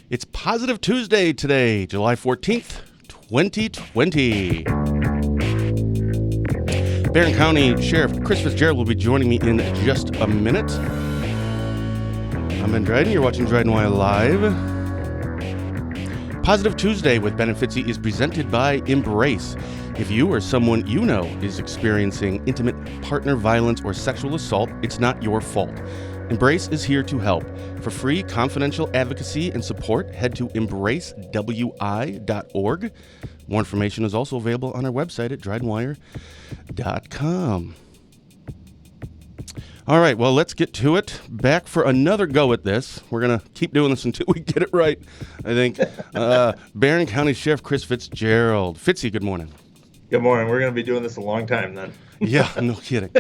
It's Positive Tuesday today, July 14th, 2020. Barron County Sheriff Chris Fitzgerald will be joining me in just a minute. I'm Ben Dryden. You're watching DrydenWire Live. Positive Tuesday with Ben and Fitzy is presented by Embrace. If you or someone you know is experiencing intimate partner violence or sexual assault, it's not your fault. Embrace is here to help. For free confidential advocacy and support, head to embracewi.org. More information is also available on our website at DrydenWire.com. All right, well, let's get to it. Back for another go at this. We're going to keep doing this until we get it right, I think. Barron County Sheriff Chris Fitzgerald. Fitzy, good morning. Good morning. We're going to be doing this a long time then. Yeah, no kidding.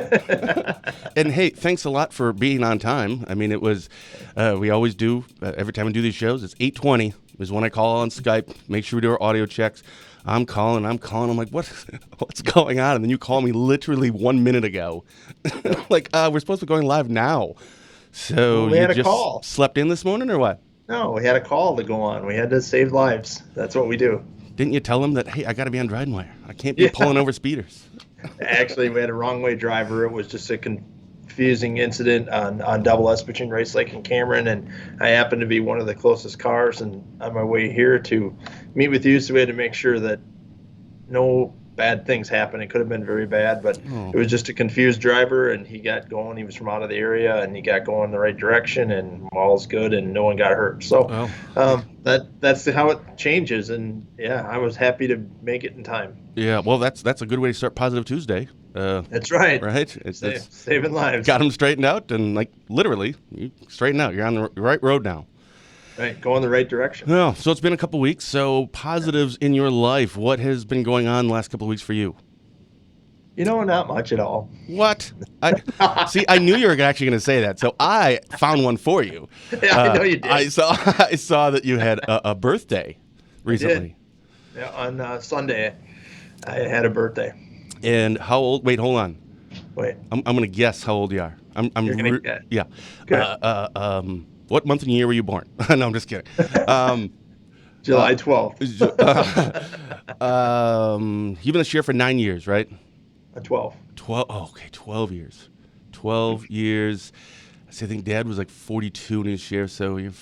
And hey, thanks a lot for being on time. I mean, it was, we always do, every time we do these shows, it's 8:20 is when I call on Skype, make sure we do our audio checks. I'm calling, I'm like, what's going on? And then you call me literally 1 minute ago. Like, we're supposed to be going live now. So we you had a just call. Slept in this morning or what? No, we had a call to go on. We had to save lives. That's what we do. Didn't you tell them that, hey, I got to be on DrydenWire. I can't be pulling over speeders. Actually, we had a wrong way driver. It was just a confusing incident on Double S between Race Lake and Cameron, and I happened to be one of the closest cars and on my way here to meet with you, so we had to make sure that no bad things happened. It could have been very bad, but It was just a confused driver, and he got going. He was from out of the area, and he got going the right direction, and all's good, and no one got hurt. So that's how it changes, and yeah, I was happy to make it in time. Yeah, well, that's a good way to start Positive Tuesday. That's right. Right? It's saving lives. Got them straightened out, and like literally, you straighten out. You're on the right road now. Right, go in the right direction. No, so it's been a couple weeks. So positives in your life. What has been going on the last couple of weeks for you? You know, not much at all. What? I knew you were actually going to say that, so I found one for you. Yeah, I know you did. I saw that you had a birthday recently. I did. Yeah, on Sunday, I had a birthday. And how old? Wait, hold on. Wait. I'm going to guess how old you are. You're going to guess? Yeah. Good. What month and year were you born? No, I'm just kidding. July 12th. You've been a sheriff for 9 years, right? 12. 12. Oh, okay, 12 years. 12 years. So I think Dad was like 42 when he was sheriff, so you're,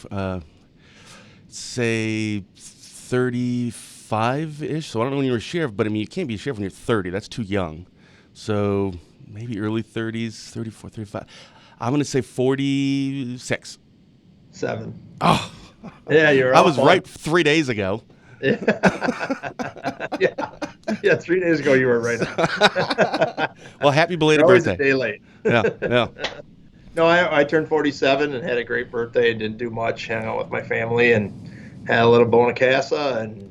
say 35-ish. So I don't know when you were sheriff, but I mean, you can't be a sheriff when you're 30. That's too young. So maybe early 30s, 34, 35. I'm going to say 46. 7. Oh, yeah, you're. I was right 3 days ago. Yeah, 3 days ago you were right on. Well, happy belated always birthday. A day late. Yeah. No, I turned 47 and had a great birthday. Didn't do much. Hung out with my family and had a little bona casa and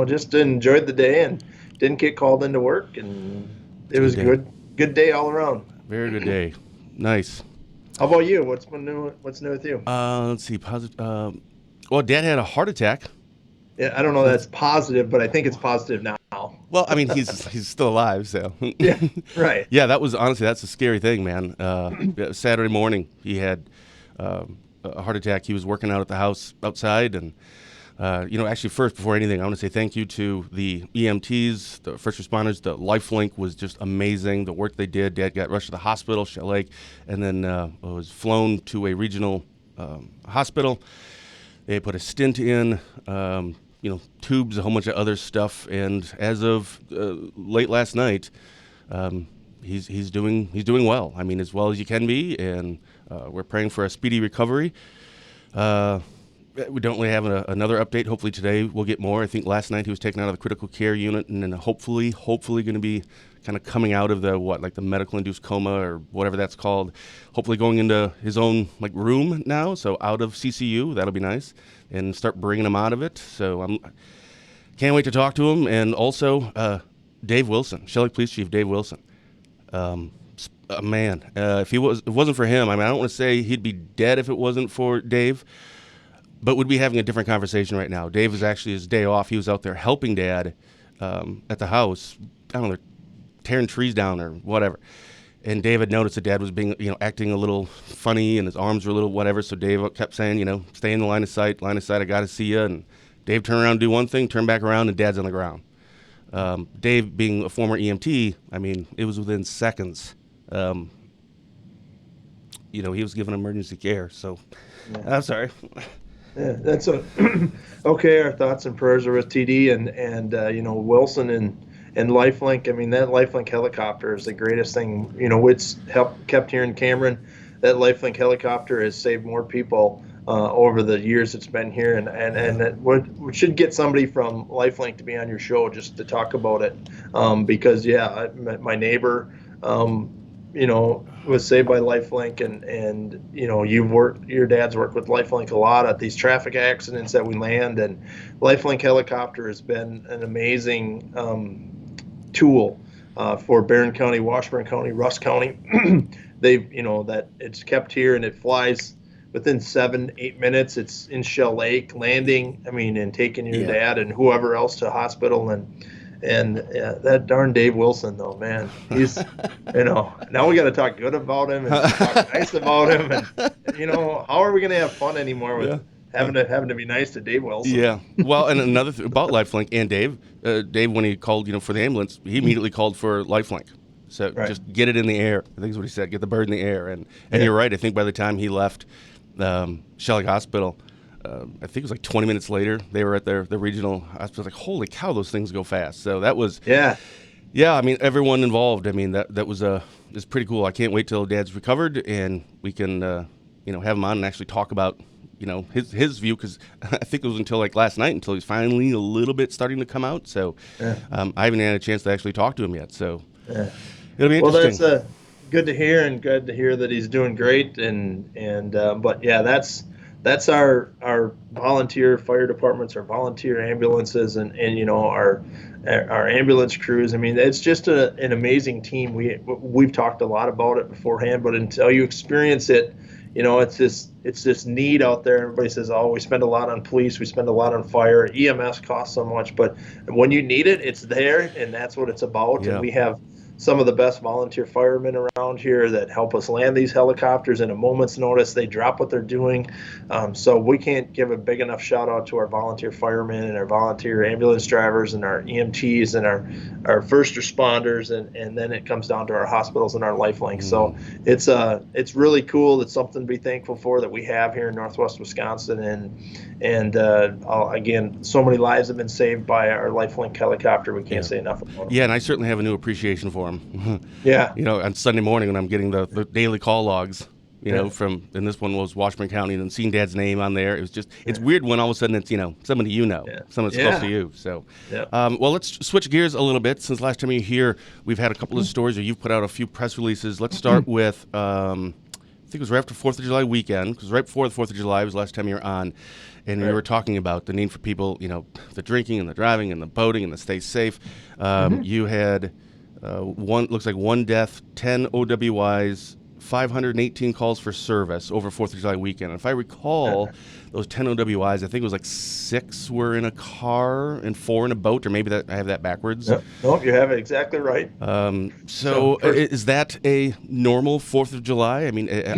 just enjoyed the day and didn't get called into work, and it was a good day all around. Very good day. Nice. How about you? What's new with you? Let's see. Positive. Well, Dad had a heart attack. Yeah, I don't know. That's positive, but I think it's positive now. Well, I mean, he's still alive, so. Yeah, right. Yeah, that's a scary thing, man. Saturday morning, he had a heart attack. He was working out at the house outside, and actually, first, before anything, I want to say thank you to the EMTs, the first responders. The Life Link was just amazing. The work they did. Dad got rushed to the hospital, Shell Lake, and then was flown to a regional hospital. They put a stent in, tubes, a whole bunch of other stuff. And as of late last night, he's doing well. I mean, as well as you can be, and we're praying for a speedy recovery. We don't really have another update. Hopefully today we'll get more. I think last night he was taken out of the critical care unit, and then hopefully going to be kind of coming out of the medical induced coma or whatever that's called. Hopefully going into his own room now, so out of CCU. That'll be nice, and start bringing him out of it. So I can't wait to talk to him. And also Dave Wilson, Shell Lake Police Chief Dave Wilson. Man, if it wasn't for him, I mean, I don't want to say he'd be dead if it wasn't for Dave. But we'd be having a different conversation right now. Dave is actually his day off. He was out there helping Dad at the house. I don't know, they're tearing trees down or whatever. And Dave had noticed that Dad was being, acting a little funny, and his arms were a little whatever. So Dave kept saying, stay in the line of sight. Line of sight. I got to see you. And Dave turned around and do one thing, turn back around, and Dad's on the ground. Dave, being a former EMT, I mean, it was within seconds. He was given emergency care. So, I'm sorry. Yeah, that's okay. Our thoughts and prayers are with TD and Wilson and Life Link. I mean, that Life Link helicopter is the greatest thing. It's kept here in Cameron. That Life Link helicopter has saved more people over the years it's been here, and we should get somebody from Life Link to be on your show just to talk about it, because my neighbor, was saved by Life Link, and your dad's worked with Life Link a lot at these traffic accidents that we land, and Life Link helicopter has been an amazing tool for Barron County, Washburn County, Russ County. They've, that it's kept here and it flies within 7-8 minutes. It's in Shell Lake landing, and taking your dad and whoever else to hospital. And that darn Dave Wilson, though, man, he's, now we got to talk good about him and talk nice about him. And, how are we going to have fun anymore with having to be nice to Dave Wilson? Yeah. Well, and another thing about LifeLink and Dave, when he called, for the ambulance, he immediately called for LifeLink. So just get it in the air. I think is what he said. Get the bird in the air. And you're right. I think by the time he left Shell Lake Hospital, I think it was like 20 minutes later, they were at their regional hospital. Like, holy cow, those things go fast. So that was everyone involved. That was is pretty cool. I can't wait till Dad's recovered and we can have him on and actually talk about his view, because I think it was until like last night until he's finally a little bit starting to come out. So I haven't had a chance to actually talk to him yet. So it'll be interesting. Well, that's good to hear, and good to hear that he's doing great. But yeah, that's our volunteer fire departments, our volunteer ambulances, and our ambulance crews. It's just an amazing team. We've talked a lot about it beforehand, but until you experience it, it's this need out there. Everybody says, oh, we spend a lot on police, we spend a lot on fire, EMS costs so much, but when you need it, it's there, and that's what it's about. And we have some of the best volunteer firemen around here that help us land these helicopters in a moment's notice. They drop what they're doing. So we can't give a big enough shout out to our volunteer firemen and our volunteer ambulance drivers and our EMTs and our first responders. And then it comes down to our hospitals and our lifelinks. So it's really cool. It's something to be thankful for that we have here in Northwest Wisconsin. And again, so many lives have been saved by our LifeLink helicopter. We can't say enough about them. Yeah, and I certainly have a new appreciation for him. On Sunday morning when I'm getting the daily call logs, from, and this one was Washburn County, and seeing Dad's name on there, it was just, it's weird when all of a sudden it's, somebody someone that's close to you. So, well, let's switch gears a little bit. Since last time you were here, we've had a couple of stories, or you've put out a few press releases. Let's start with, I think it was right after 4th of July weekend, because right before the 4th of July was the last time you were on, and we were talking about the need for people, the drinking and the driving and the boating and the stay safe. You had one death, 10 OWIs, 518 calls for service over 4th of July weekend. And if I recall, those 10 OWIs, I think it was like 6 were in a car and 4 in a boat, or maybe I have that backwards. Nope, you have it exactly right. Is that a normal 4th of July?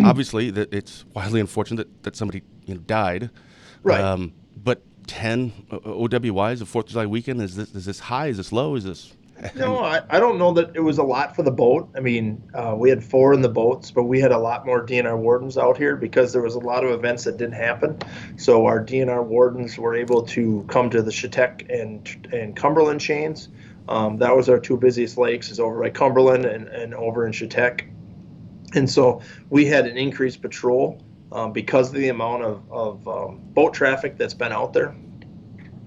Obviously, it's wildly unfortunate that somebody died. Right. But 10 OWIs of 4th of July weekend, is this high? Is this low? Is this... No, I don't know that it was a lot for the boat. We had 4 in the boats, but we had a lot more DNR wardens out here because there was a lot of events that didn't happen. So our DNR wardens were able to come to the Chetek and Cumberland chains. That was our 2 busiest lakes, is over by Cumberland and over in Chetek. And so we had an increased patrol because of the amount of boat traffic that's been out there.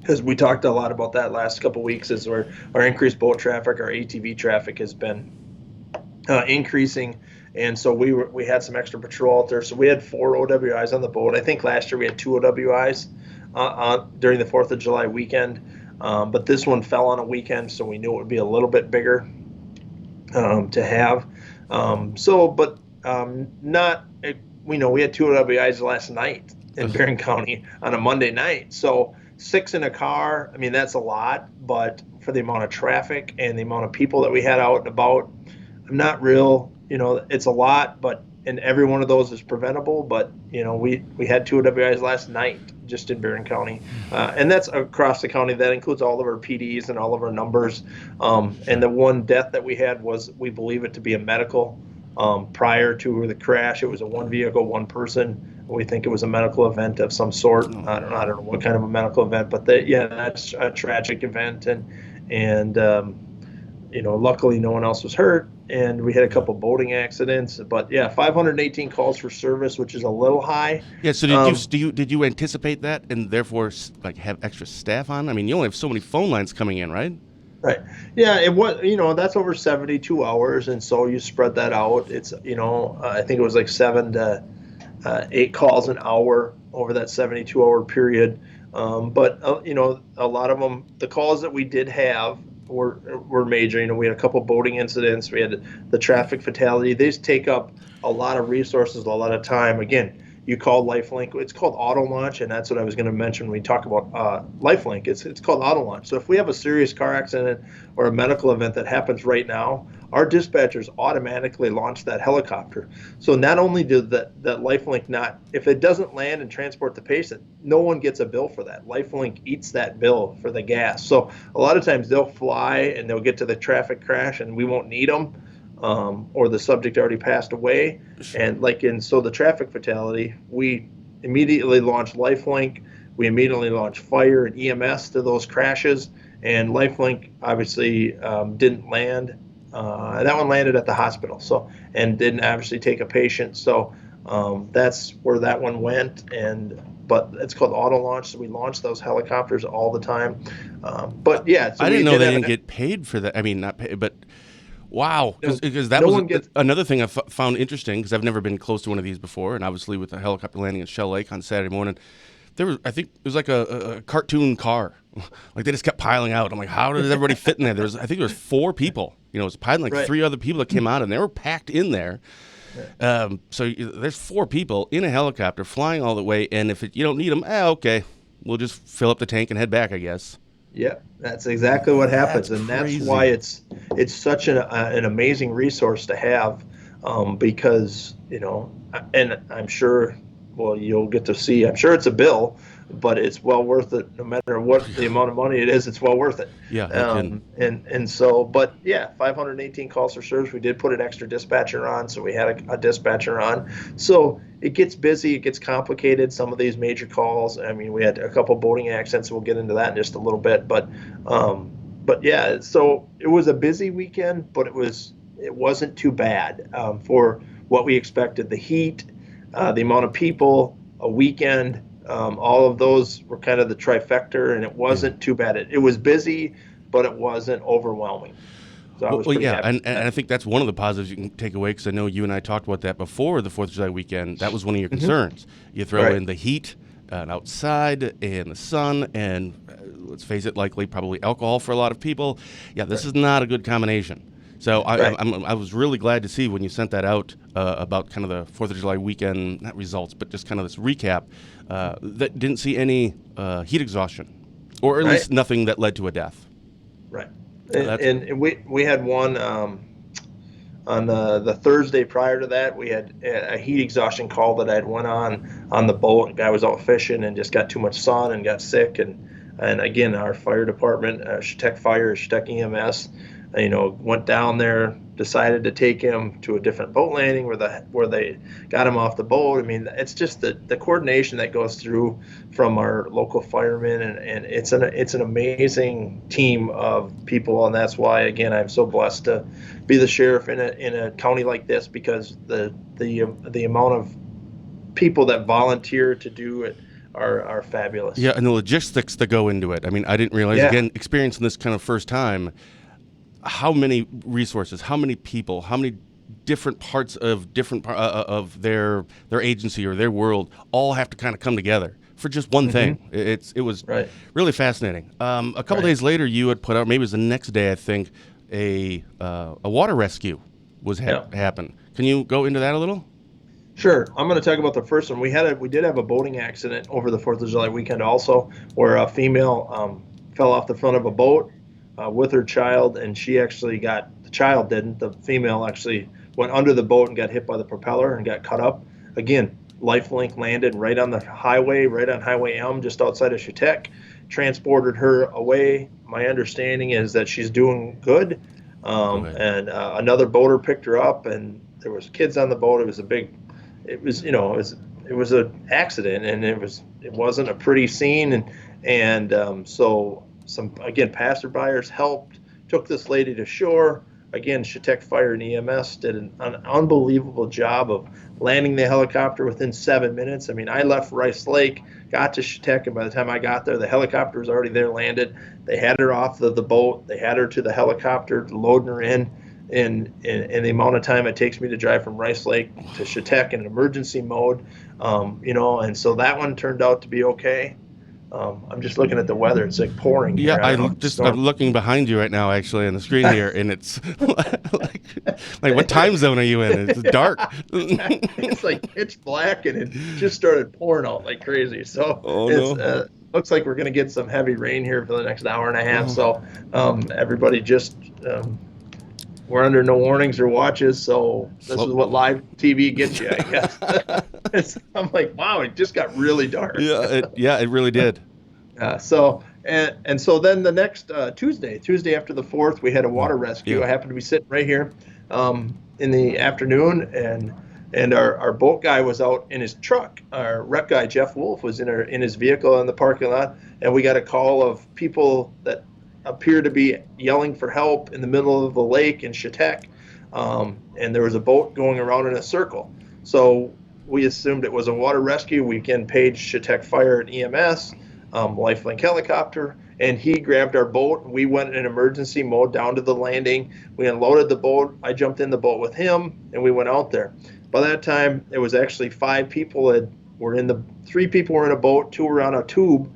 Because we talked a lot about that last couple of weeks, is where our increased boat traffic, our ATV traffic has been increasing, and so we had some extra patrol out there. So we had 4 OWIs on the boat. I think last year we had 2 OWIs during the 4th of July weekend, but this one fell on a weekend, so we knew it would be a little bit bigger to have. We had 2 OWIs last night in Barron County on a Monday night, so 6 in a car, that's a lot, but for the amount of traffic and the amount of people that we had out and about, I'm not real it's a lot, and every one of those is preventable. But we had 2 WIs last night just in Barron County, and that's across the county. That includes all of our PDs and all of our numbers. And the one death that we had we believe it to be a medical. Prior to the crash, it was a one vehicle, one person. We think it was a medical event of some sort. I don't know what kind of a medical event, but that's a tragic event, and luckily no one else was hurt. And we had a couple boating accidents, but 518 calls for service, which is a little high. Yeah. So did you anticipate that and therefore like have extra staff on? I mean, you only have so many phone lines coming in, right? Right. Yeah, it was, that's over 72 hours. And so you spread that out. It's, I think it was like 7 to 8 calls an hour over that 72-hour period. But a lot of them, the calls that we did have were major. We had a couple boating incidents. We had the traffic fatality. These take up a lot of resources, a lot of time. Again, you called Life Link. It's called auto launch, and that's what I was going to mention when we talk about Life Link. It's called auto launch. So if we have a serious car accident or a medical event that happens right now, our dispatchers automatically launch that helicopter. So not only do that Life Link if it doesn't land and transport the patient, no one gets a bill for that. Life Link eats that bill for the gas. So a lot of times they'll fly and they'll get to the traffic crash and we won't need them. Or the subject already passed away. And so the traffic fatality, we immediately launched LifeLink. We immediately launched fire and EMS to those crashes. And LifeLink obviously didn't land. That one landed at the hospital, and didn't obviously take a patient. So that's where that one went. But it's called auto launch, so we launch those helicopters all the time. So I didn't know they didn't get paid for that. I mean, not paid, but. Wow, because that was another thing I found interesting, because I've never been close to one of these before, and obviously with the helicopter landing at Shell Lake on Saturday morning, I think it was like a cartoon car, like they just kept piling out. I'm like, how did everybody fit in there? I think there was 4 people, it was piling like 3 other people that came out, and they were packed in there. So there's 4 people in a helicopter flying all the way, and if you don't need them, okay, we'll just fill up the tank and head back, I guess. Yeah, that's exactly what happens, That's crazy. That's why it's such an amazing resource to have, because and I'm sure, well, you'll get to see. I'm sure it's a bill, but it's well worth it. No matter what the amount of money it is, it's well worth it. Yeah. And so, but 518 calls for service. We did put an extra dispatcher on, so we had a dispatcher on. So it gets busy, it gets complicated. Some of these major calls. I mean, we had a couple boating accidents. We'll get into that in just a little bit, but yeah. So it was a busy weekend, but it wasn't too bad for what we expected. The heat, the amount of people, a weekend. All of those were kind of the trifecta, and it wasn't too bad. It was busy, but it wasn't overwhelming. So I was pretty happy. And I think that's one of the positives you can take away, because I know you and I talked about that before the 4th of July weekend. That was one of your concerns. You throw in the heat outside and the sun, and let's face it, likely probably alcohol for a lot of people. Yeah, this is not a good combination. So I was really glad to see when you sent that out about kind of the 4th of July weekend, not results, but just kind of this recap, that didn't see any heat exhaustion, or at least nothing that led to a death. Right. And we had one on the Thursday prior to that. We had a heat exhaustion call that I had went on the boat. A guy was out fishing and just got too much sun and got sick. And again, our fire department, Chetek Fire, Chetek EMS, went down there, decided to take him to a different boat landing where they got him off the boat. I mean, it's just the coordination that goes through from our local firemen, and it's an amazing team of people, and that's why, again, I'm so blessed to be the sheriff in a county like this, because the amount of people that volunteer to do it are fabulous. Yeah, and the logistics that go into it. I mean, I didn't realize, again, experiencing this kind of first time, how many resources, how many people, how many different parts of of their agency or their world all have to kind of come together for just one thing. It was really fascinating. A couple days later, you had put out, maybe it was the next day, I think, a water rescue was happened. Can you go into that a little? Sure. I'm going to talk about the first one. We did have a boating accident over the 4th of July weekend also, where a female fell off the front of a boat with her child, and she actually the child didn't. The female actually went under the boat and got hit by the propeller and got cut up. Again, Life Link landed right on the highway, right on Highway M, just outside of Chautauqua, transported her away. My understanding is that she's doing good. And another boater picked her up, and there was kids on the boat. It was an accident, and it wasn't a pretty scene. So some, again, passerbyers helped, took this lady to shore. Again, Chautauqua Fire and EMS did an unbelievable job of landing the helicopter within 7 minutes. I mean, I left Rice Lake, got to Chautauqua, and by the time I got there, the helicopter was already there, landed. They had her off the boat. They had her to the helicopter, loading her in the amount of time it takes me to drive from Rice Lake to Chautauqua in an emergency mode. And so that one turned out to be okay. I'm just looking at the weather. It's like pouring here. I'm looking behind you right now, actually, on the screen here, and it's like what time zone are you in? It's dark. It's like pitch black, and it just started pouring out like crazy. So looks like we're going to get some heavy rain here for the next hour and a half. So everybody just we're under no warnings or watches. So this is what live TV gets you, I guess. I'm like, wow, it just got really dark. It really did. So then the next Tuesday after the 4th, we had a water rescue. I happened to be sitting right here in the afternoon, and our boat guy was out in his truck. Our rec guy, Jeff Wolf, was in his vehicle in the parking lot, and we got a call of people that appear to be yelling for help in the middle of the lake in Chautauqua, and there was a boat going around in a circle. So we assumed it was a water rescue. We again paged Chautauqua Fire and EMS, Life Link helicopter, and he grabbed our boat. We went in emergency mode down to the landing. We unloaded the boat. I jumped in the boat with him, and we went out there. By that time, it was actually 5 people 3 people were in a boat, 2 were on a tube.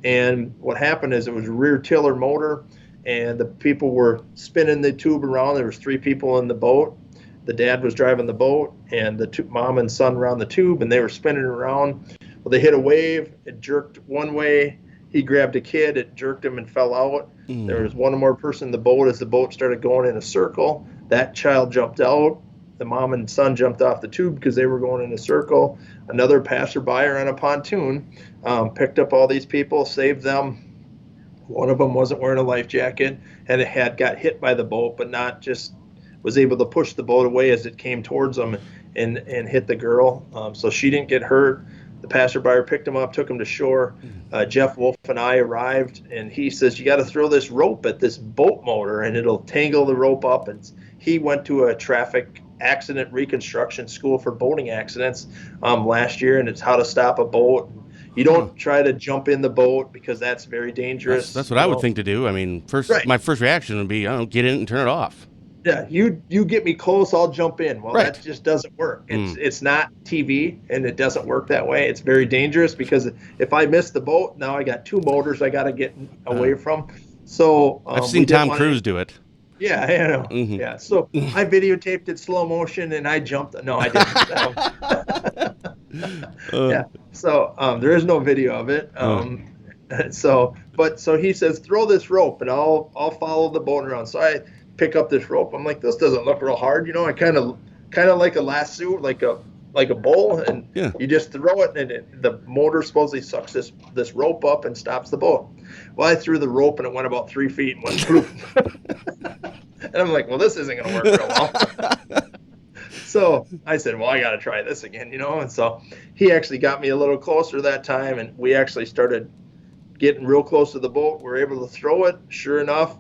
And what happened is it was a rear tiller motor, and the people were spinning the tube around. There was 3 people in the boat. The dad was driving the boat, and the mom and son were on the tube, and they were spinning around. Well, they hit a wave. It jerked one way. He grabbed a kid. It jerked him and fell out. There was one more person in the boat as the boat started going in a circle. That child jumped out. The mom and son jumped off the tube because they were going in a circle. Another passerby on a pontoon picked up all these people, saved them. One of them wasn't wearing a life jacket and had got hit by the boat, but not just was able to push the boat away as it came towards them and hit the girl. So she didn't get hurt. The passerby picked him up, took him to shore. Jeff Wolf and I arrived, and he says, you got to throw this rope at this boat motor, and it'll tangle the rope up. And he went to a traffic accident reconstruction school for boating accidents last year, and it's how to stop a boat. You don't try to jump in the boat because that's very dangerous. That's what I would think to do. I mean, my first reaction would be, get in and turn it off. Yeah, you get me close, I'll jump in. Well, that just doesn't work. It's not TV, and it doesn't work that way. It's very dangerous because if I miss the boat, now I got 2 motors I got to get away from. So I've seen Tom Cruise do it. Yeah, I know. Mm-hmm. Yeah, so I videotaped it slow motion, and I jumped. No, I didn't. Yeah, so there is no video of it. So he says, throw this rope, and I'll follow the boat around. So I pick up this rope. I'm like, this doesn't look real hard. I kind of like a lasso, like a bowl, and you just throw it, and the motor supposedly sucks this rope up and stops the boat. Well, I threw the rope, and it went about 3 feet and went poof. And I'm like, well, this isn't going to work real well. So I said, well, I got to try this again, And so he actually got me a little closer that time, and we actually started getting real close to the boat. We were able to throw it. Sure enough,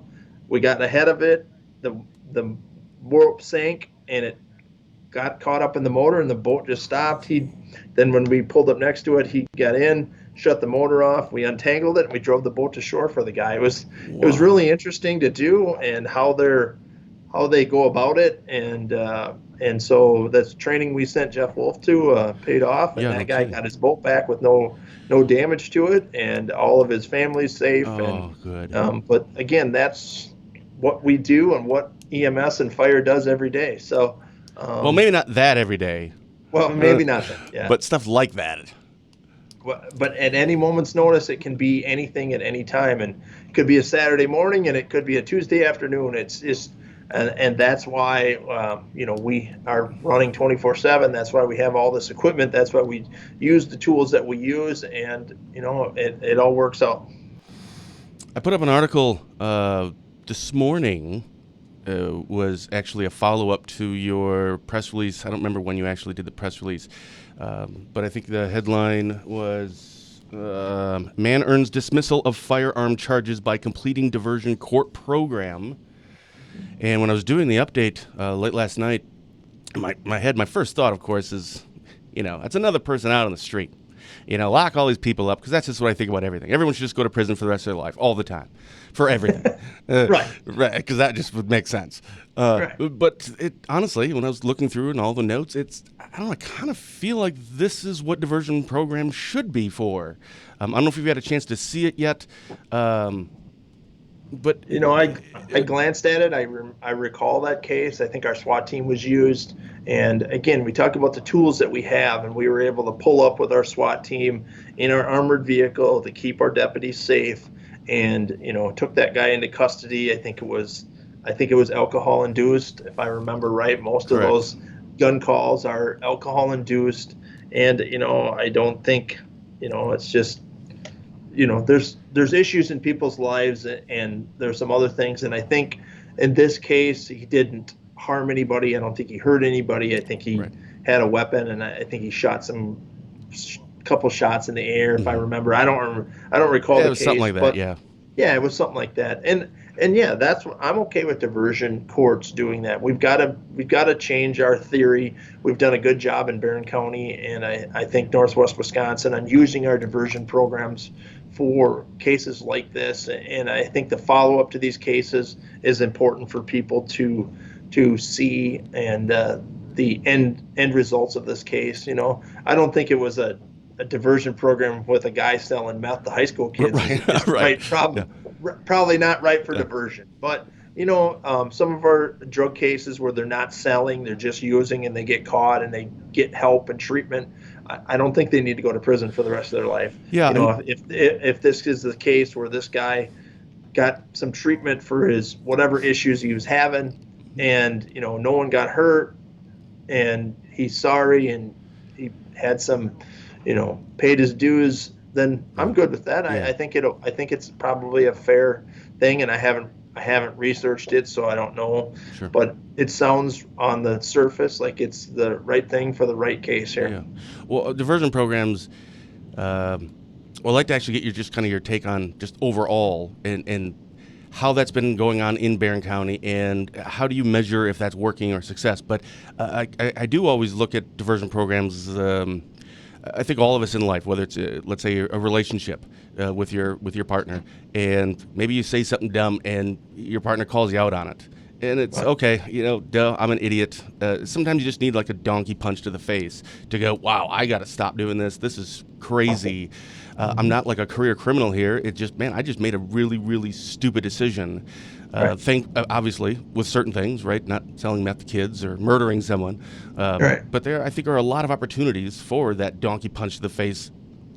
we got ahead of it. The rope sank, and it got caught up in the motor, and the boat just stopped. Then when we pulled up next to it, he got in, shut the motor off. We untangled it, and we drove the boat to shore for the guy. It was really interesting to do, and how they go about it, and so that's training we sent Jeff Wolf to paid off, and that guy got his boat back with no damage to it, and all of his family's safe. Good. But again, that's what we do and what EMS and fire does every day. So, well, maybe not that every day. Well, maybe not that. Yeah. But stuff like that. But at any moment's notice, it can be anything at any time, and it could be a Saturday morning, and it could be a Tuesday afternoon. It's just And that's why we are running 24/7. That's why we have all this equipment. That's why we use the tools that we use, and it all works out. I put up an article this morning. Was actually a follow-up to your press release. I don't remember when you actually did the press release, but I think the headline was "Man Earns Dismissal of Firearm Charges by Completing Diversion Court Program." And when I was doing the update late last night, my first thought, of course, is, that's another person out on the street. Lock all these people up, because that's just what I think about everything. Everyone should just go to prison for the rest of their life, all the time, for everything. Right. Because that just would make sense. Right. But honestly, when I was looking through and all the notes, I kind of feel like this is what diversion programs should be for. I don't know if you've had a chance to see it yet. But I glanced at it. I recall that case. I think our SWAT team was used, and again, we talk about the tools that we have, and we were able to pull up with our SWAT team in our armored vehicle to keep our deputies safe, and took that guy into custody. I think it was alcohol induced, if I remember right. Most Correct. of those gun calls are alcohol induced, and I don't think it's just. There's issues in people's lives, and there's some other things. And I think in this case, he didn't harm anybody. I don't think he hurt anybody. I think he had a weapon, and I think he shot couple shots in the air, if I remember. I don't recall the it was case, something like that. but Yeah, it was something like that. And yeah, that's what I'm okay with diversion courts doing that. We've got to change our theory. We've done a good job in Barron County, and I think Northwest Wisconsin on using our diversion programs for cases like this. And I think the follow-up to these cases is important for people to see, and the end results of this case. I don't think it was a diversion program with a guy selling meth to high school kids. Right. Probably not right for diversion. But some of our drug cases where they're not selling, they're just using, and they get caught and they get help and treatment, I don't think they need to go to prison for the rest of their life. Yeah. If this is the case where this guy got some treatment for his whatever issues he was having, and no one got hurt, and he's sorry, and he had some paid his dues, then I'm good with that. Yeah. I think it's probably a fair thing, and I haven't researched it, so I don't know. Sure. But it sounds on the surface like it's the right thing for the right case here. Yeah. Well, diversion programs. I'd like to actually get your take on just overall and how that's been going on in Barron County, and how do you measure if that's working or success. But I do always look at diversion programs. I think all of us in life, whether it's let's say a relationship with your partner, and maybe you say something dumb and your partner calls you out on it, and it's okay, duh, I'm an idiot. Sometimes you just need like a donkey punch to the face to go, wow, I got to stop doing this. This is crazy. I'm not like a career criminal here. I just made a really, really stupid decision. Obviously, with certain things, right? Not selling meth to kids or murdering someone. But there, I think, are a lot of opportunities for that donkey punch to the face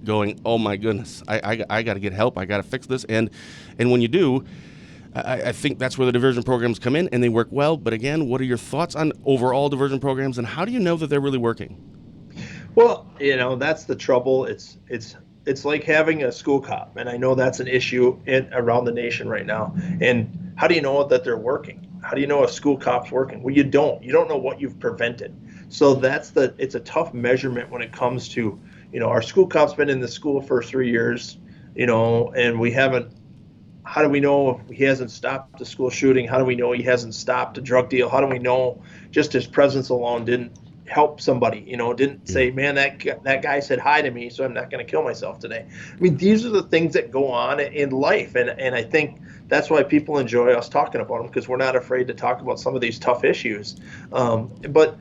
going, oh my goodness, I got to get help. I got to fix this. And when you do, I think that's where the diversion programs come in, and they work well. But again, what are your thoughts on overall diversion programs, and how do you know that they're really working? Well, that's the trouble. It's like having a school cop, and I know that's an issue around the nation right now. And how do you know that they're working? How do you know a school cop's working? Well, you don't know what you've prevented. So it's a tough measurement when it comes to, our school cop's been in the school for 3 years, and we haven't. How do we know if he hasn't stopped a school shooting? How do we know he hasn't stopped a drug deal? How do we know just his presence alone didn't help somebody, didn't say, man, that guy said hi to me, so I'm not going to kill myself today. I mean, these are the things that go on in life. And I think that's why people enjoy us talking about them, because we're not afraid to talk about some of these tough issues. But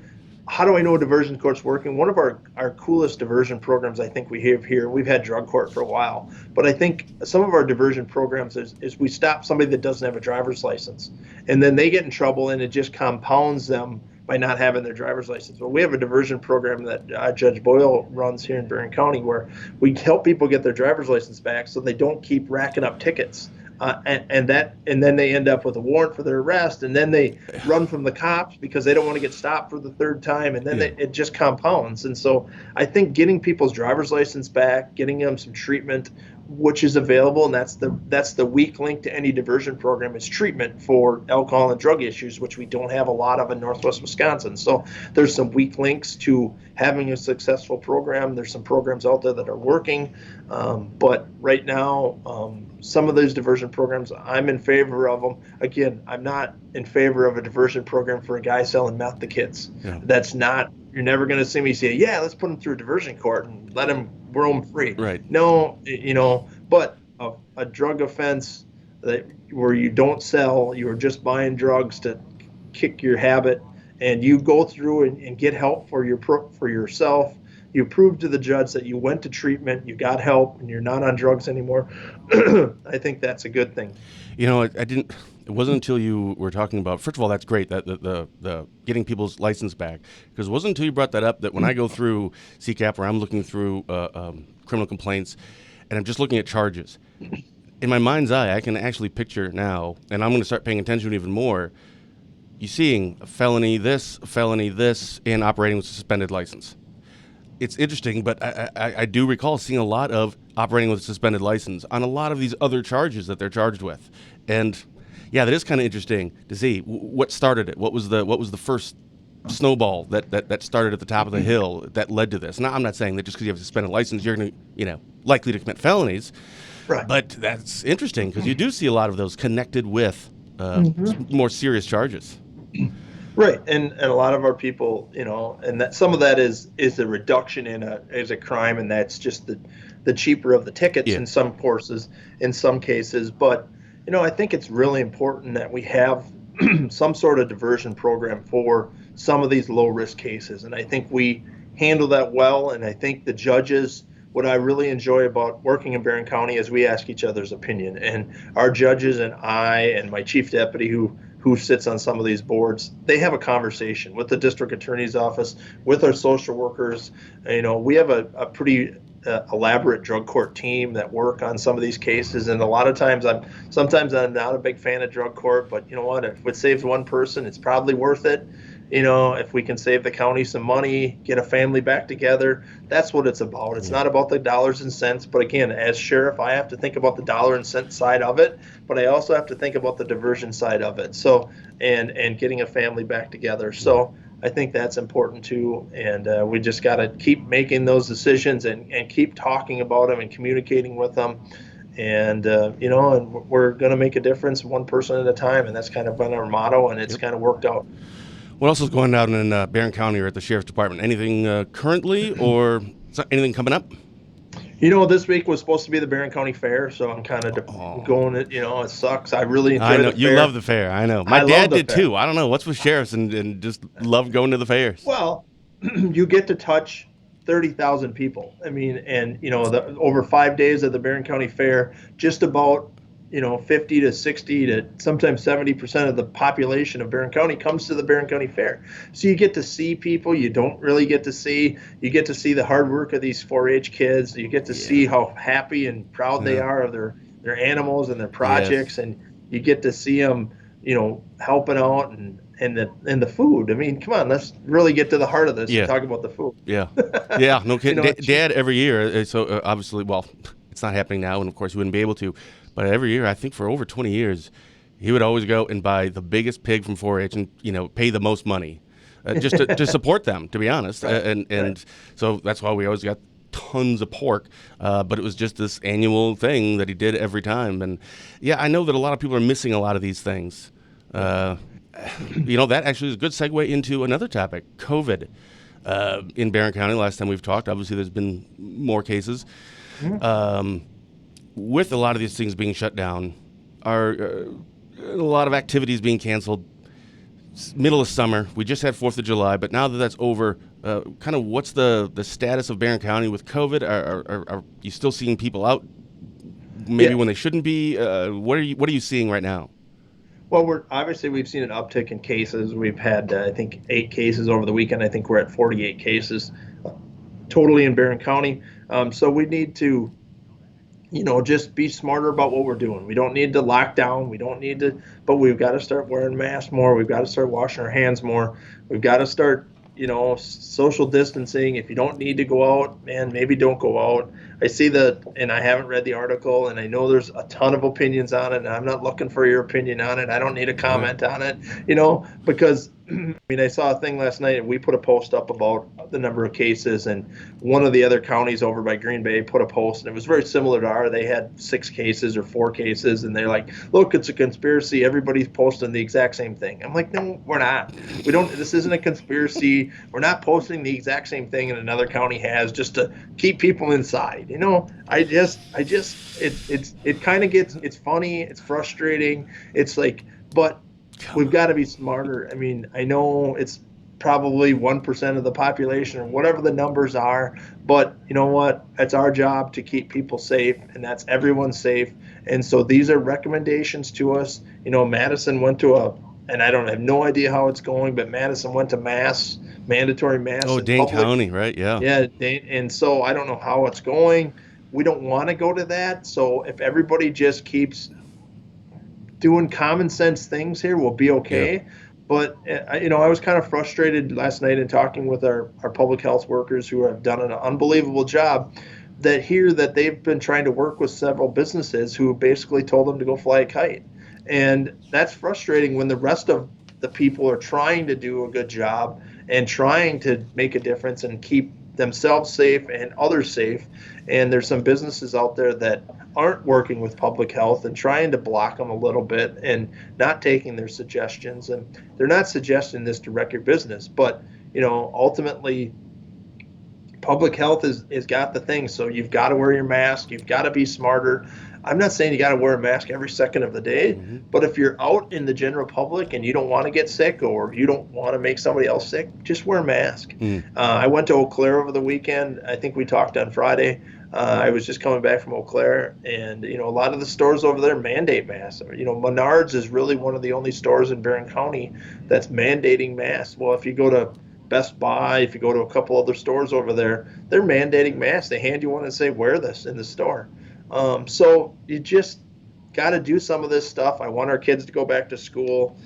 how do I know diversion court's working? One of our coolest diversion programs I think we have here, we've had drug court for a while, but I think some of our diversion programs is we stop somebody that doesn't have a driver's license, and then they get in trouble, and it just compounds them by not having their driver's license. Well, we have a diversion program that Judge Boyle runs here in Barron County, where we help people get their driver's license back so they don't keep racking up tickets and then they end up with a warrant for their arrest, and then they run from the cops because they don't want to get stopped for the third time, and then it just compounds. And so I think getting people's driver's license back, getting them some treatment, which is available, and that's the weak link to any diversion program, is treatment for alcohol and drug issues, which we don't have a lot of in Northwest Wisconsin. So there's some weak links to having a successful program. There's some programs out there that are working, but right now, some of those diversion programs, I'm in favor of them. Again, I'm not in favor of a diversion program for a guy selling meth to kids. Yeah. That's not. You're never going to see me say, yeah, let's put him through a diversion court and let him roam free. Right. No, but a drug offense where you don't sell, you're just buying drugs to kick your habit, and you go through and get help for yourself. You prove to the judge that you went to treatment, you got help, and you're not on drugs anymore. I think that's a good thing. I didn't. It wasn't until you were talking about. First of all, that's great that the getting people's license back. Because it wasn't until you brought that up that when I go through CCAP or I'm looking through criminal complaints, and I'm just looking at charges. In my mind's eye, I can actually picture now, and I'm going to start paying attention even more. You seeing a felony this, and operating with a suspended license. It's interesting, but I do recall seeing a lot of operating with a suspended license on a lot of these other charges that they're charged with. And yeah, that is kind of interesting to see what started it. What was the first snowball that started at the top of the hill that led to this? Now, I'm not saying that just because you have a suspended license, you're going to, likely to commit felonies. Right. But that's interesting because you do see a lot of those connected with more serious charges. Right, and a lot of our people, and that some of that is a reduction in a crime, and that's just the cheaper of the tickets in some courses, in some cases. But I think it's really important that we have some sort of diversion program for some of these low risk cases, and I think we handle that well. And I think the judges, what I really enjoy about working in Barron County is we ask each other's opinion, and our judges and I and my chief deputy who sits on some of these boards, they have a conversation with the district attorney's office, with our social workers. We have a pretty elaborate drug court team that work on some of these cases, and a lot of times sometimes I'm not a big fan of drug court, but you know what, if it saves one person, it's probably worth it. If we can save the county some money, get a family back together, that's what it's about. It's not about the dollars and cents, but again, as sheriff, I have to think about the dollar and cent side of it, but I also have to think about the diversion side of it. So, and getting a family back together. So I think that's important too, and we just got to keep making those decisions and keep talking about them and communicating with them. And and we're going to make a difference one person at a time, and that's kind of been our motto, and it's kind of worked out. What else is going on in Barron County or at the Sheriff's Department? Anything currently, or anything coming up? This week was supposed to be the Barron County Fair, so I'm kind of going. It sucks. I really enjoy the fair. You love the fair. I know. My dad did too. I don't know. What's with sheriffs and just love going to the fairs? Well, you get to touch 30,000 people. I mean, and over 5 days of the Barron County Fair, just about 50 to 60 to sometimes 70% of the population of Barron County comes to the Barron County Fair. So you get to see people you don't really get to see. You get to see the hard work of these 4-H kids. You get to see how happy and proud they are of their animals and their projects, and you get to see them, helping out and the food. I mean, come on, let's really get to the heart of this and talk about the food. Yeah, no kidding. Dad every year. So obviously, well, it's not happening now, and of course, he wouldn't be able to. But every year, I think for over 20 years, he would always go and buy the biggest pig from 4-H and pay the most money, just to support them. To be honest, and so that's why we always got tons of pork. But it was just this annual thing that he did every time. And I know that a lot of people are missing a lot of these things. That actually is a good segue into another topic: COVID in Barron County. Last time we've talked, obviously there's been more cases. With a lot of these things being shut down, are a lot of activities being canceled. Middle of summer, we just had 4th of July, but now that that's over, kind of what's the status of Barron County with COVID? Are you still seeing people out maybe when they shouldn't be? What are you seeing right now? Well, we've seen an uptick in cases. We've had, I think, 8 cases over the weekend. I think we're at 48 cases totally in Barron County. So we need to just be smarter about what we're doing. We don't need to lock down. We don't need to, but we've got to start wearing masks more. We've got to start washing our hands more. We've got to start, social distancing. If you don't need to go out, man, maybe don't go out. I see that, and I haven't read the article, and I know there's a ton of opinions on it, and I'm not looking for your opinion on it. I don't need a comment on it, because I saw a thing last night, and we put a post up about the number of cases, and one of the other counties over by Green Bay put a post, and it was very similar to ours. They had 6 cases or 4 cases, and they're like, look, it's a conspiracy. Everybody's posting the exact same thing. I'm like, no, we're not. This isn't a conspiracy. We're not posting the exact same thing that another county has just to keep people inside. It kind of it's funny. It's frustrating. It's like, but we've got to be smarter. I know it's probably 1% of the population or whatever the numbers are, but you know what? It's our job to keep people safe, and that's everyone safe. And so these are recommendations to us. Madison went to and I have no idea how it's going, but Madison went to mandatory masks. Oh, Dane County, right? Yeah. Yeah, and so I don't know how it's going. We don't want to go to that. So if everybody just keeps doing common sense things here, we'll be okay. Yeah. But, I was kind of frustrated last night in talking with our public health workers who have done an unbelievable job that they've been trying to work with several businesses who basically told them to go fly a kite. And that's frustrating when the rest of the people are trying to do a good job and trying to make a difference and keep themselves safe and others safe. And there's some businesses out there that aren't working with public health and trying to block them a little bit and not taking their suggestions. And they're not suggesting this to wreck your business, but ultimately public health is got the thing. So you've got to wear your mask. You've got to be smarter. I'm not saying you got to wear a mask every second of the day, but if you're out in the general public and you don't want to get sick or you don't want to make somebody else sick, just wear a mask. I went to Eau Claire over the weekend. I think we talked on Friday. I was just coming back from Eau Claire, and a lot of the stores over there mandate masks. Menards is really one of the only stores in Barron County that's mandating masks. Well, if you go to Best Buy, if you go to a couple other stores over there, they're mandating masks. They hand you one and say, wear this in the store. So you just got to do some of this stuff. I want our kids to go back to school.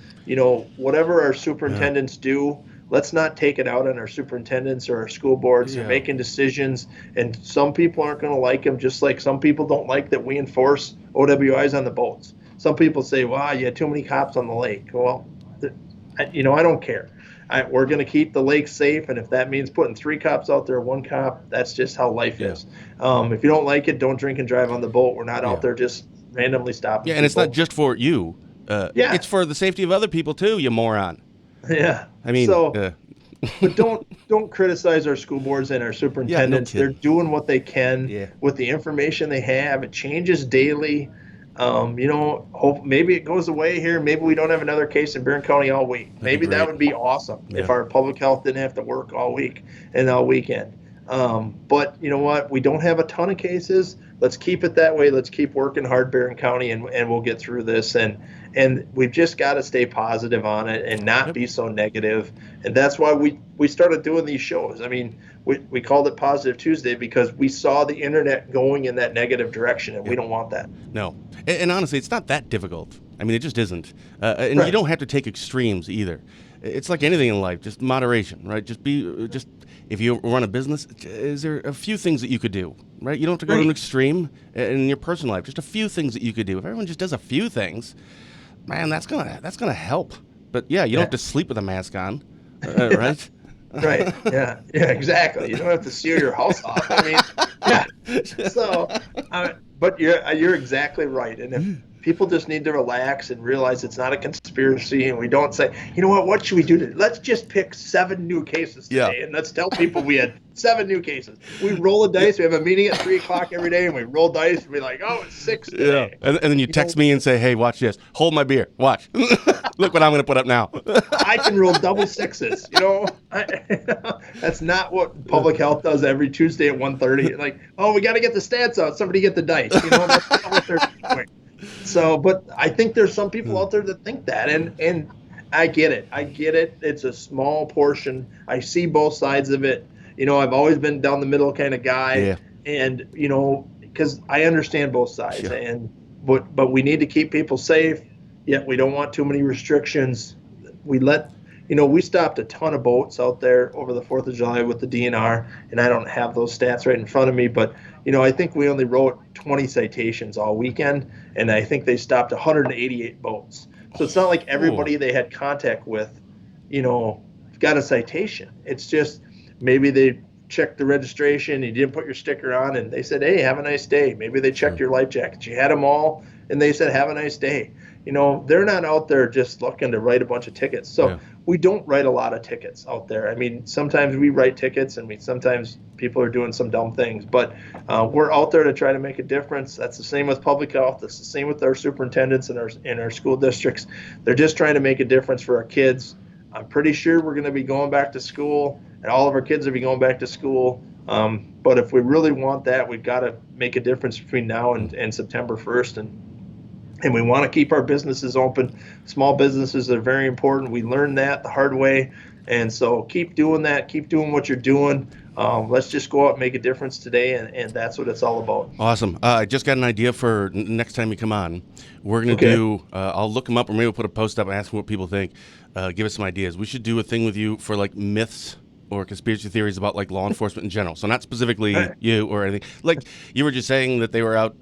Whatever our superintendents do, let's not take it out on our superintendents or our school boards. They're making decisions, and some people aren't going to like them, just like some people don't like that we enforce OWIs on the boats. Some people say, wow, you had too many cops on the lake. Well, I don't care. We're going to keep the lake safe, and if that means putting 3 cops out there, 1 cop, that's just how life is. If you don't like it, don't drink and drive on the boat. We're not out there just randomly stopping people. And it's not just for you. It's for the safety of other people too, you moron. Yeah. But don't criticize our school boards and our superintendents. They're doing what they can with the information they have. It changes daily. Hope maybe it goes away here. Maybe we don't have another case in Barron County all week. Maybe that would be awesome if our public health didn't have to work all week and all weekend. But you know what? We don't have a ton of cases. Let's keep it that way. Let's keep working hard, Barron County, and we'll get through this. And we've just got to stay positive on it and not be so negative. And that's why we started doing these shows. We called it Positive Tuesday because we saw the internet going in that negative direction, and we don't want that. No. And honestly, it's not that difficult. It just isn't. And you don't have to take extremes either. It's like anything in life, just moderation, right? Just if you run a business, is there a few things that you could do, right? You don't have to go to an extreme in your personal life. Just a few things that you could do. If everyone just does a few things, man, that's gonna help. But you don't have to sleep with a mask on, right? Right. Yeah, exactly. You don't have to seal your house off. So, but you're exactly right. And if people just need to relax and realize it's not a conspiracy, and we don't say, what should we do today? Let's just pick 7 new cases today, and let's tell people we had 7 new cases. We roll a dice. We have a meeting at 3:00 every day, and we roll dice, and we're like, oh, it's 6 today. Yeah. And then you text me and say, hey, watch this. Hold my beer. Watch. Look what I'm going to put up now. I can roll double 6s. That's not what public health does every Tuesday at 1:30. Like, oh, we got to get the stats out. Somebody get the dice. That's not what they're doing. So, but I think there's some people out there that think that, and I get it. It's a small portion. I see both sides of it. I've always been down the middle kind of guy, and because I understand both sides, Yeah. and but we need to keep people safe. Yet we don't want too many restrictions. We stopped a ton of boats out there over the 4th of July with the DNR, and I don't have those stats right in front of me, but I think we only wrote 20 citations all weekend, and I think they stopped 188 boats. So it's not like everybody they had contact with, got a citation. It's just maybe they checked the registration, you didn't put your sticker on, and they said, hey, have a nice day. Maybe they checked your life jackets. You had them all, and they said, have a nice day. They're not out there just looking to write a bunch of tickets. So we don't write a lot of tickets out there. I mean, sometimes we write tickets, and sometimes people are doing some dumb things, but we're out there to try to make a difference. That's the same with public health. That's the same with our superintendents and our school districts. They're just trying to make a difference for our kids. I'm pretty sure we're going to be going back to school, and all of our kids will be going back to school. But if we really want that, we've got to make a difference between now and September 1st. And we want to keep our businesses open. Small businesses are very important. We learned that the hard way. And so keep doing that. Keep doing what you're doing. Let's just go out and make a difference today, and that's what it's all about. Awesome. I just got an idea for next time you come on. We're going to do, I'll look them up, or maybe we'll put a post up and ask what people think. Give us some ideas. We should do a thing with you for like myths or conspiracy theories about like law enforcement in general. So not specifically you or anything. Like you were just saying that they were out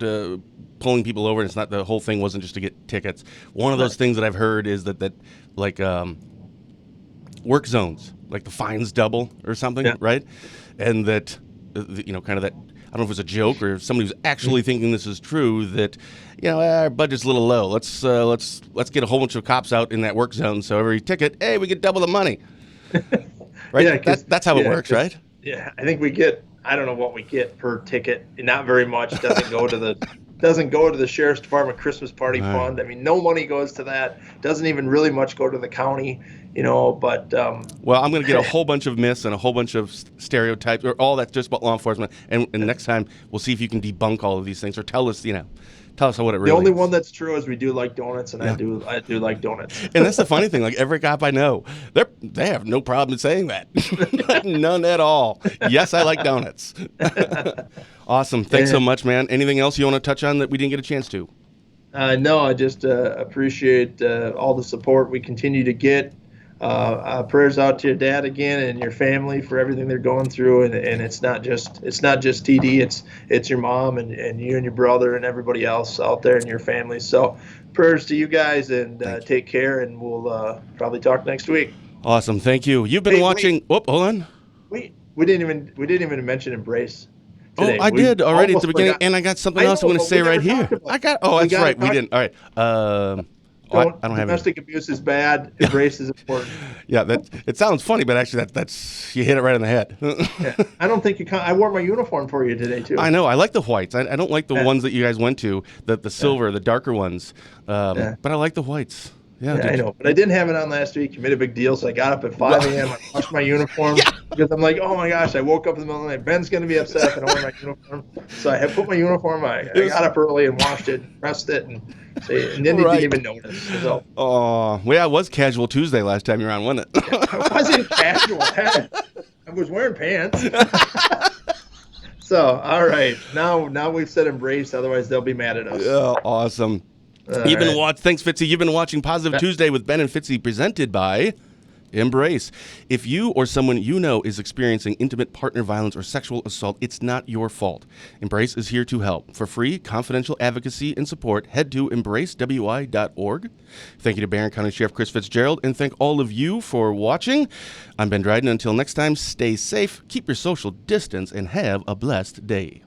pulling people over, and it's not, the whole thing wasn't just to get tickets. One of those things that I've heard is that like work zones, like the fines double or something, right? And that kind of that, I don't know if it was a joke or if somebody was actually thinking this is true, that our budget's a little low. Let's get a whole bunch of cops out in that work zone, so every ticket, hey, we get double the money. Right? Yeah, that's how it works, right? Yeah, I think we get, I don't know what we get per ticket. Not very much. Doesn't go to the sheriff's department Christmas party fund. I mean, no money goes to that. Doesn't even really much go to the county, but well, I'm going to get a whole bunch of myths and a whole bunch of stereotypes, or all that's just about law enforcement, and next time we'll see if you can debunk all of these things, or tell us what it really is. The only one that's true is we do like donuts, and I do like donuts. And that's the funny thing. Like every cop I know, they have no problem saying that. None at all. Yes, I like donuts. Awesome. Thanks so much, man. Anything else you want to touch on that we didn't get a chance to? No, I just appreciate all the support we continue to get. Prayers out to your dad again and your family for everything they're going through, and it's not just TD, it's your mom and you and your brother and everybody else out there in your family. So prayers to you guys, and take care, and we'll probably talk next week. Awesome. Thank you. You've been watching. Hold on. We didn't even mention Embrace today. Oh, I did already at the beginning, and I got something else I'm going to say right here. That's right. We didn't. All right. I don't have domestic abuse is bad. Embrace is important. Yeah, it sounds funny, but actually that's you hit it right in the head. I don't think you can. I wore my uniform for you today too. I know. I like the whites. I don't like the ones that you guys went to, the silver, the darker ones. But I like the whites. Yeah, I know. But I didn't have it on last week. You made a big deal, so I got up at 5 a.m. I washed my uniform because I'm like, oh my gosh, I woke up in the middle of the night. Ben's going to be upset if I don't wear my uniform. So I put my uniform on. I got up early and washed it, pressed it, and then he didn't even notice. So. Oh, well, it was casual Tuesday last time you were on, wasn't it? I wasn't casual. I was wearing pants. So, all right. Now we've said Embrace, otherwise they'll be mad at us. Yeah, awesome. Thanks, Fitzy. You've been watching Positive Tuesday with Ben and Fitzy, presented by Embrace. If you or someone you know is experiencing intimate partner violence or sexual assault, it's not your fault. Embrace is here to help. For free, confidential advocacy and support, head to embracewi.org. Thank you to Barron County Sheriff Chris Fitzgerald, and thank all of you for watching. I'm Ben Dryden. Until next time, stay safe, keep your social distance, and have a blessed day.